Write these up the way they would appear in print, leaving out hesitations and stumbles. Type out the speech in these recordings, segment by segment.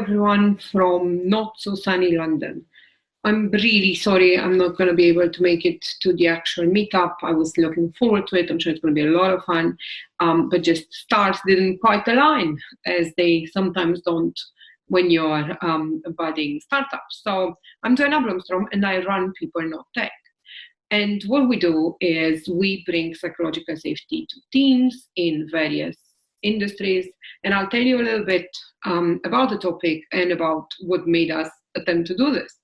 everyone from not so sunny London. I'm really sorry I'm not going to be able to make it to the actual meetup. I was looking forward to it. I'm sure it's going to be a lot of fun. But just stars didn't quite align, as they sometimes don't when you're a budding startup. So I'm Joanna Blomstrom, and I run People Not Tech. And what we do is we bring psychological safety to teams in various industries. And I'll tell you a little bit about the topic and about what made us attempt to do this.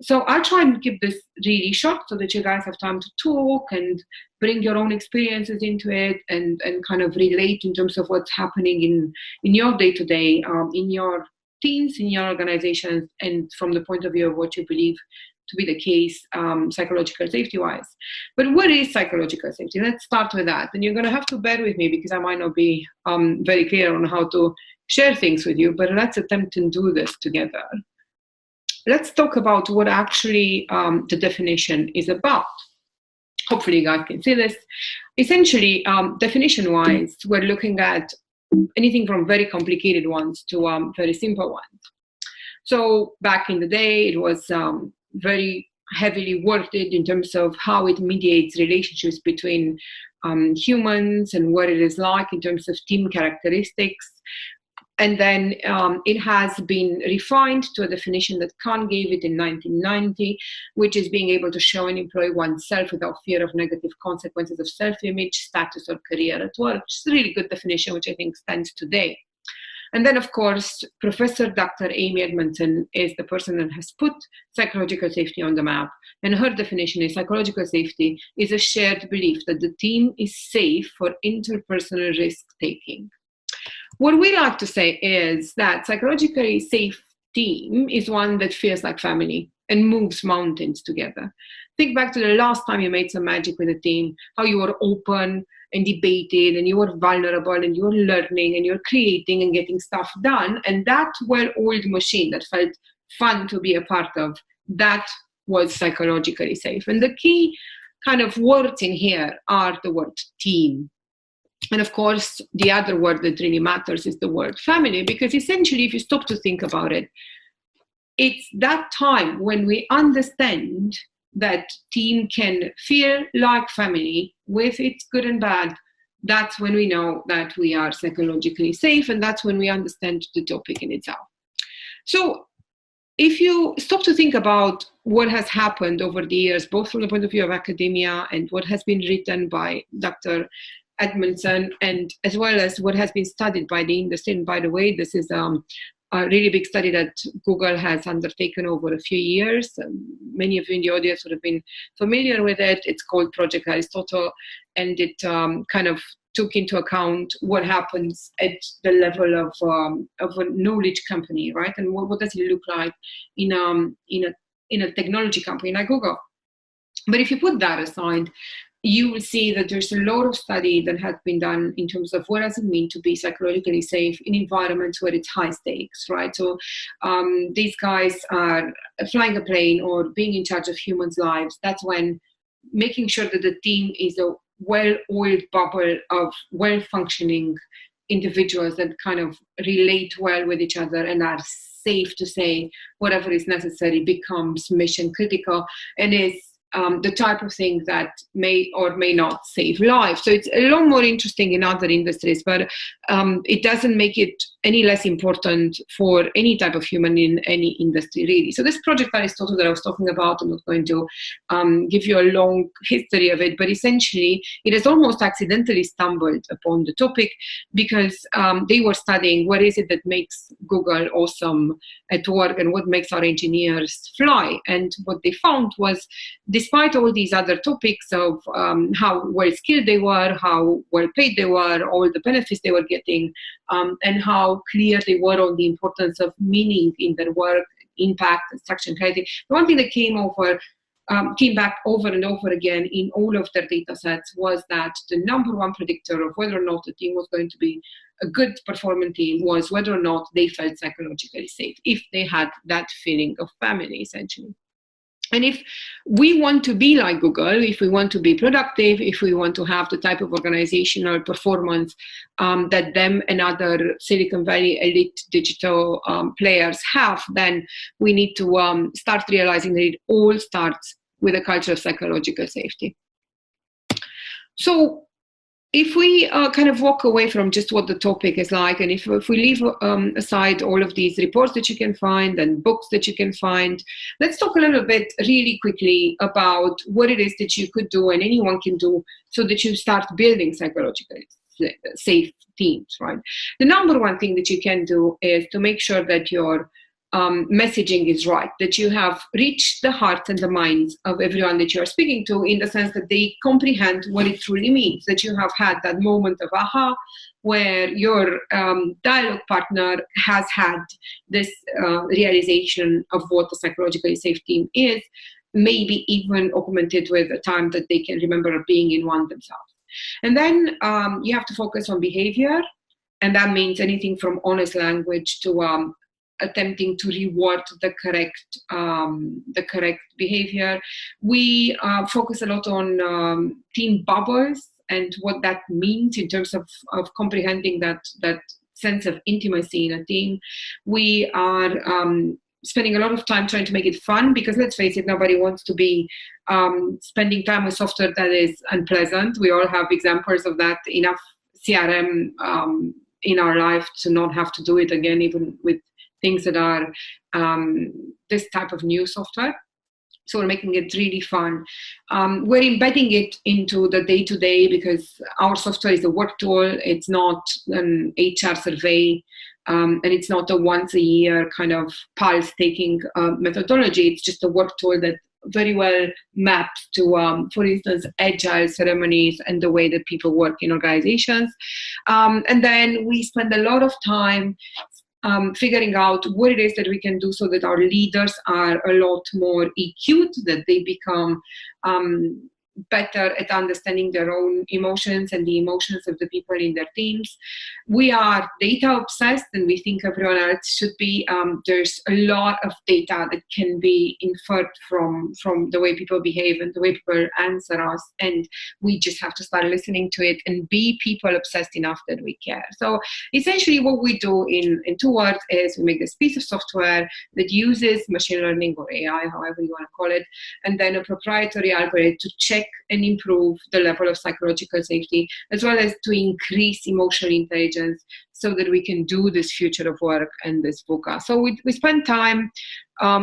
So I'll try and keep this really short so that you guys have time to talk and bring your own experiences into it and kind of relate in terms of what's happening in your day-to-day, in your teams, in your organizations, and from the point of view of what you believe to be the case psychological safety-wise. But what is psychological safety? Let's start with that. And you're going to have to bear with me because I might not be very clear on how to share things with you, but let's attempt to do this together. Let's talk about what actually the definition is about. Hopefully you guys can see this. Essentially, definition-wise, we're looking at anything from very complicated ones to very simple ones. So back in the day, it was very heavily worded in terms of how it mediates relationships between humans and what it is like in terms of team characteristics. And then it has been refined to a definition that Khan gave it in 1990, which is being able to show and employ oneself without fear of negative consequences of self-image, status, or career at work, which is a really good definition, which I think stands today. And then, of course, Professor Dr. Amy Edmondson is the person that has put psychological safety on the map. And her definition is psychological safety is a shared belief that the team is safe for interpersonal risk-taking. What we like to say is that psychologically safe team is one that feels like family and moves mountains together. Think back to the last time you made some magic with a team, how you were open and debated and you were vulnerable and you were learning and you're creating and getting stuff done. And that well-oiled machine that felt fun to be a part of, that was psychologically safe. And the key kind of words in here are the word team. And of course, the other word that really matters is the word family, because essentially, if you stop to think about it, it's that time when we understand that team can feel like family with its good and bad. That's when we know that we are psychologically safe, and that's when we understand the topic in itself. So if you stop to think about what has happened over the years, both from the point of view of academia and what has been written by Dr. Edmondson, and as well as what has been studied by the industry. And by the way, this is a really big study that Google has undertaken over a few years. Many of you in the audience would have been familiar with it. It's called Project Aristotle, and it kind of took into account what happens at the level of a knowledge company, right? And what does it look like in a technology company like Google? But if you put that aside, you will see that there's a lot of study that has been done in terms of what does it mean to be psychologically safe in environments where it's high stakes, right? So these guys are flying a plane or being in charge of humans' lives. That's when making sure that the team is a well-oiled bubble of well-functioning individuals that kind of relate well with each other and are safe to say whatever is necessary becomes mission critical and is the type of thing that may or may not save lives. So it's a lot more interesting in other industries, but it doesn't make it any less important for any type of human in any industry, really. So this Project Aristotle that I was talking about, I'm not going to give you a long history of it, but essentially it has almost accidentally stumbled upon the topic because they were studying what is it that makes Google awesome at work and what makes our engineers fly. And what they found was, despite all these other topics of how well skilled they were, how well paid they were, all the benefits they were getting, and how clear they were on the importance of meaning in their work, impact, and structure and clarity, the one thing that came back over and over again in all of their data sets was that the number one predictor of whether or not the team was going to be a good performing team was whether or not they felt psychologically safe, if they had that feeling of family, essentially. And if we want to be like Google, if we want to be productive, if we want to have the type of organizational performance that them and other Silicon Valley elite digital players have, then we need to start realizing that it all starts with a culture of psychological safety. So if we kind of walk away from just what the topic is like, and if we leave aside all of these reports that you can find and books that you can find, let's talk a little bit really quickly about what it is that you could do and anyone can do so that you start building psychologically safe teams, right? The number one thing that you can do is to make sure that your messaging is right, that you have reached the hearts and the minds of everyone that you are speaking to, in the sense that they comprehend what it truly means, that you have had that moment of aha, where your dialogue partner has had this realization of what a psychologically safe team is, maybe even augmented with a time that they can remember being in one themselves. And then you have to focus on behavior, and that means anything from honest language to attempting to reward the correct behavior. We focus a lot on team bubbles and what that means in terms of comprehending that sense of intimacy in a team. We are spending a lot of time trying to make it fun, because let's face it, nobody wants to be spending time with software that is unpleasant. We all have examples of that, enough CRM in our life to not have to do it again, even with things that are this type of new software. So we're making it really fun. We're embedding it into the day-to-day, because our software is a work tool. It's not an HR survey, and it's not a once a year kind of pulse taking methodology. It's just a work tool that very well maps to, for instance, agile ceremonies and the way that people work in organizations. And then we spend a lot of time figuring out what it is that we can do so that our leaders are a lot more EQ'd, that they become better at understanding their own emotions and the emotions of the people in their teams. We are data obsessed, and we think everyone else should be. There's a lot of data that can be inferred from the way people behave and the way people answer us, and we just have to start listening to it and be people obsessed enough that we care. So essentially what we do in 2 words is we make this piece of software that uses machine learning or AI, however you want to call it, and then a proprietary algorithm to check and improve the level of psychological safety, as well as to increase emotional intelligence, so that we can do this future of work and this VUCA. So we spend time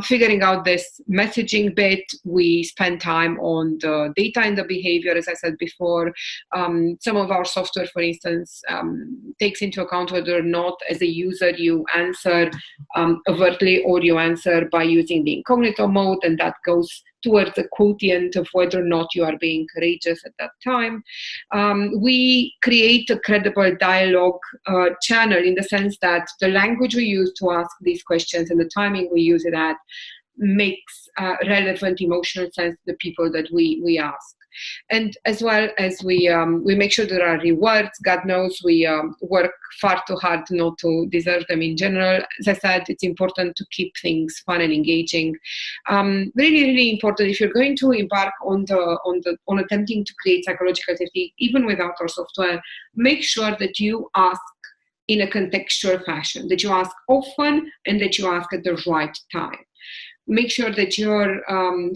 figuring out this messaging bit. We spend time on the data and the behavior, as I said before. Some of our software, for instance, takes into account whether or not as a user you answer overtly or you answer by using the incognito mode, and that goes towards the quotient of whether or not you are being courageous at that time. We create a credible dialogue channel, in the sense that the language we use to ask these questions and the timing we use it at makes relevant emotional sense to the people that we ask. And as well as we make sure there are rewards. God knows we work far too hard not to deserve them in general. As I said, it's important to keep things fun and engaging. Really, really important, if you're going to embark on attempting to create psychological safety, even without our software, make sure that you ask in a contextual fashion, that you ask often and that you ask at the right time. Make sure that your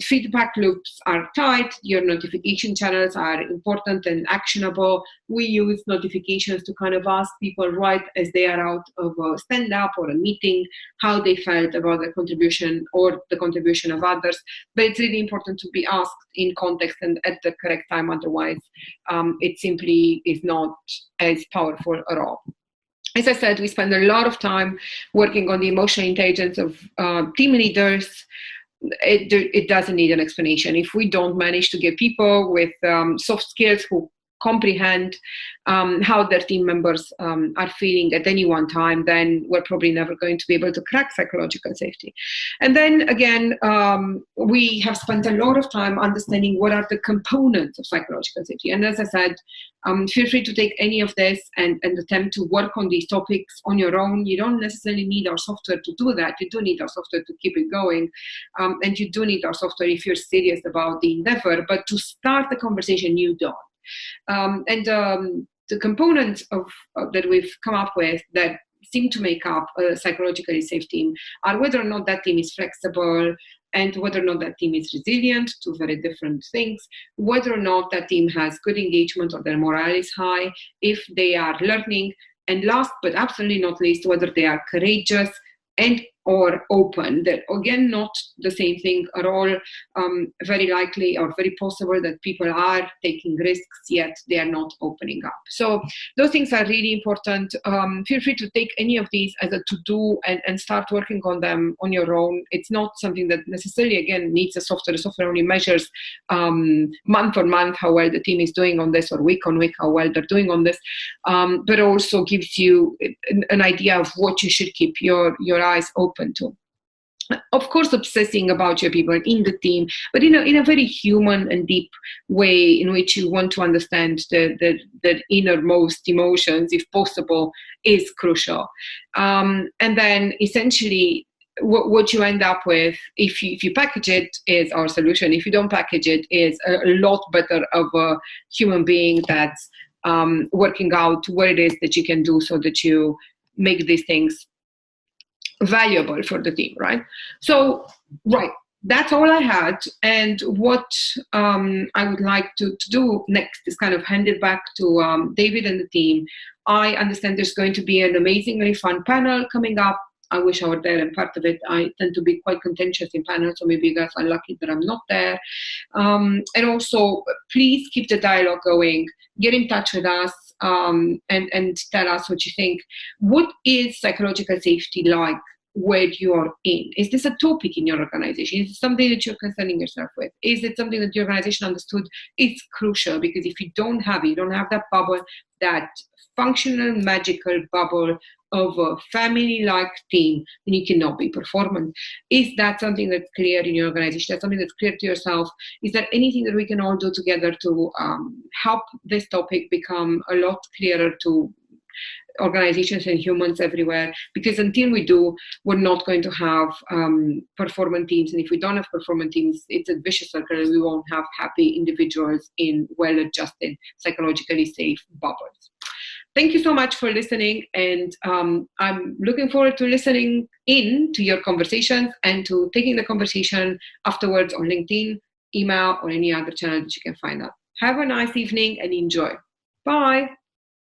feedback loops are tight, your notification channels are important and actionable. We use notifications to kind of ask people right as they are out of a stand-up or a meeting how they felt about the contribution or the contribution of others. But it's really important to be asked in context and at the correct time, otherwise it simply is not as powerful at all. As I said, we spend a lot of time working on the emotional intelligence of team leaders. It doesn't need an explanation. If we don't manage to get people with soft skills who comprehend how their team members are feeling at any one time, then we're probably never going to be able to crack psychological safety. And then again, we have spent a lot of time understanding what are the components of psychological safety. And as I said, feel free to take any of this and attempt to work on these topics on your own. You don't necessarily need our software to do that. You do need our software to keep it going. And you do need our software if you're serious about the endeavor. But to start the conversation, you don't. The components that we've come up with that seem to make up a psychologically safe team are whether or not that team is flexible, and whether or not that team is resilient, two very different things, whether or not that team has good engagement or their morale is high, if they are learning, and last but absolutely not least, whether they are courageous and or open. That again, not the same thing at all. Very likely or very possible that people are taking risks, yet they are not opening up. So those things are really important. Feel free to take any of these as a to-do and start working on them on your own. It's not something that necessarily, again, needs a software. The software only measures month on month how well the team is doing on this, or week on week how well they're doing on this, but also gives you an idea of what you should keep your eyes open to. Of course, obsessing about your people in the team, but in a very human and deep way, in which you want to understand the innermost emotions, if possible, is crucial. And then essentially, what you end up with, if you package it, is our solution. If you don't package it, is a lot better of a human being that's working out what it is that you can do so that you make these things valuable for the team, right? So, right, that's all I had. And what I would like to do next is kind of hand it back to David and the team. I understand there's going to be an amazingly fun panel coming up. I wish I were there and part of it. I tend to be quite contentious in panels, so maybe you guys are lucky that I'm not there. And also, please keep the dialogue going. Get in touch with us and tell us what you think. What is psychological safety like where you're in? Is this a topic in your organization? Is it something that you're concerning yourself with? Is it something that your organization understood is crucial? Because if you don't have it, you don't have that bubble, that functional, magical bubble of a family-like team, then you cannot be performant. Is that something that's clear in your organization? That's something that's clear to yourself? Is there anything that we can all do together to help this topic become a lot clearer to organizations and humans everywhere? Because until we do, we're not going to have performant teams. And if we don't have performant teams, it's a vicious circle, and we won't have happy individuals in well-adjusted, psychologically safe bubbles. Thank you so much for listening, and I'm looking forward to listening in to your conversations and to taking the conversation afterwards on LinkedIn, email, or any other channel that you can find out. Have a nice evening and enjoy. Bye.